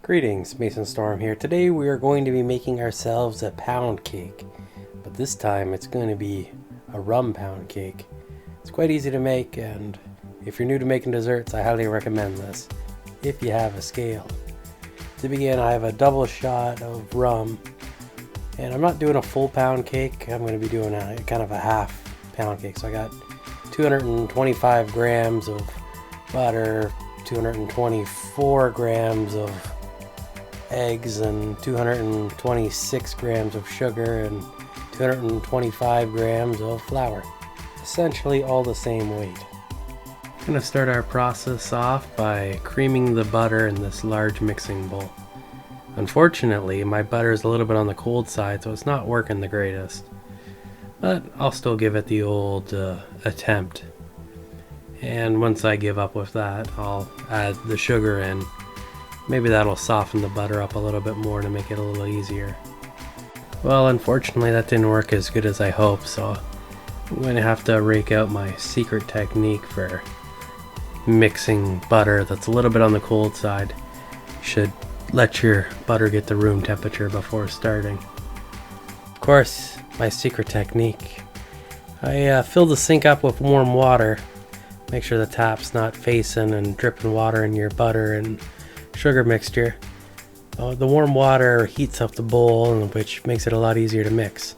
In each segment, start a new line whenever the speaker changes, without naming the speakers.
Greetings, Mason Storm here. Today we are going to be making ourselves a pound cake, but this time it's going to be a rum pound cake. It's quite easy to make, and if you're new to making desserts, I highly recommend this, if you have a scale. To begin, I have a double shot of rum, and I'm not doing a full pound cake. I'm going to be doing a kind of a half pound cake. So I got 225 grams of butter, 224 grams of eggs, and 226 grams of sugar, and 225 grams of flour. Essentially all the same weight. I'm going to start our process off by creaming the butter in this large mixing bowl. Unfortunately, my butter is a little bit on the cold side, so it's not working the greatest. But I'll still give it the old attempt. And once I give up with that, I'll add the sugar in. Maybe that'll soften the butter up a little bit more to make it a little easier. Well, unfortunately that didn't work as good as I hoped, so I'm going to have to rake out my secret technique for mixing butter that's a little bit on the cold side. You should let your butter get to room temperature before starting. Of course, my secret technique. I fill the sink up with warm water. Make sure the tap's not facing and dripping water in your butter and sugar mixture. The warm water heats up the bowl, which makes it a lot easier to mix.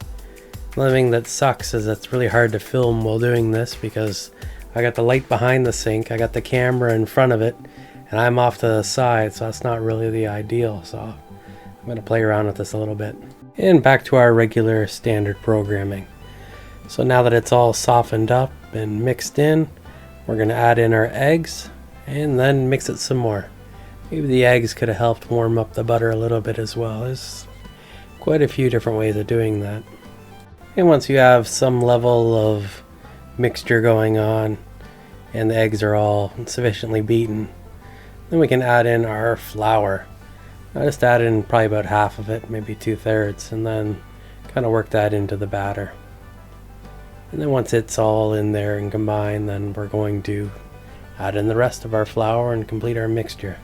One thing that sucks is it's really hard to film while doing this because I got the light behind the sink, I got the camera in front of it, and I'm off to the side, so that's not really the ideal. So I'm going to play around with this a little bit. And back to our regular standard programming. So now that it's all softened up and mixed in, we're going to add in our eggs and then mix it some more. Maybe the eggs could have helped warm up the butter a little bit as well. There's quite a few different ways of doing that. And once you have some level of mixture going on and the eggs are all sufficiently beaten, then we can add in our flour. I just add in probably about half of it, maybe 2/3, and then kind of work that into the batter. And then once it's all in there and combined, then we're going to add in the rest of our flour and complete our mixture.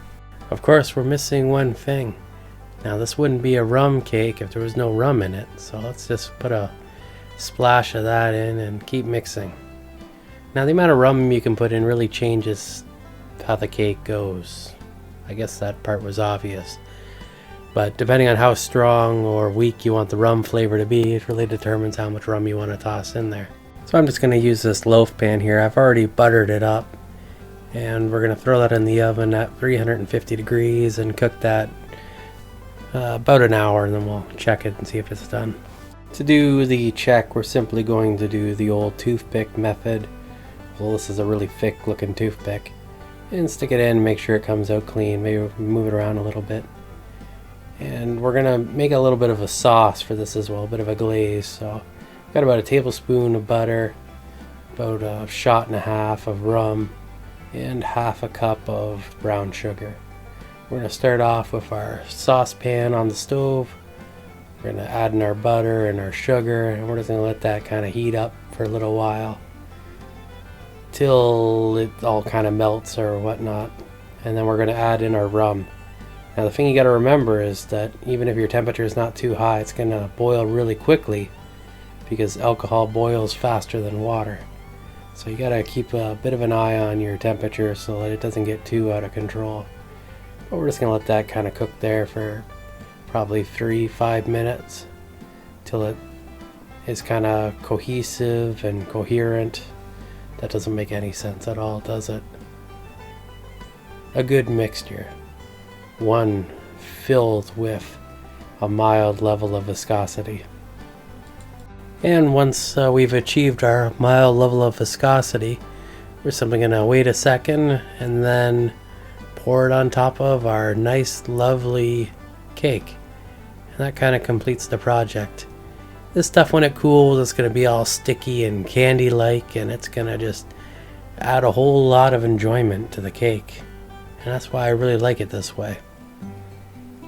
Of course, we're missing one thing. Now, this wouldn't be a rum cake if there was no rum in it, so let's just put a splash of that in and keep mixing. Now, the amount of rum you can put in really changes how the cake goes. I guess that part was obvious. But depending on how strong or weak you want the rum flavor to be, it really determines how much rum you want to toss in there. So I'm just going to use this loaf pan here. I've already buttered it up. And we're going to throw that in the oven at 350 degrees and cook that about an hour, and then we'll check it and see if it's done. To do the check, we're simply going to do the old toothpick method. Well, this is a really thick looking toothpick. And stick it in, make sure it comes out clean, maybe move it around a little bit. And we're going to make a little bit of a sauce for this as well, a bit of a glaze. So I've got about a tablespoon of butter, about a shot and a half of rum, and half a cup of brown sugar. We're going to start off with our saucepan on the stove. We're going to add in our butter and our sugar, and we're just going to let that kind of heat up for a little while till it all kind of melts or whatnot. And then we're going to add in our rum. Now, the thing you got to remember is that even if your temperature is not too high, it's going to boil really quickly because alcohol boils faster than water. So you gotta keep a bit of an eye on your temperature so that it doesn't get too out of control. But we're just gonna let that kind of cook there for probably 3-5 minutes till it is kind of cohesive and coherent. That doesn't make any sense at all, does it? A good mixture. One filled with a mild level of viscosity. And once we've achieved our mild level of viscosity, we're simply going to wait a second and then pour it on top of our nice lovely cake. And that kind of completes the project. This stuff, when it cools, it's going to be all sticky and candy-like, and it's going to just add a whole lot of enjoyment to the cake. And that's why I really like it this way.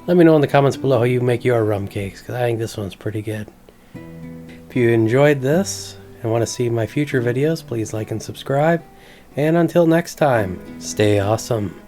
Let me know in the comments below how you make your rum cakes, because I think this one's pretty good. If you enjoyed this and want to see my future videos, please like and subscribe. And until next time, stay awesome.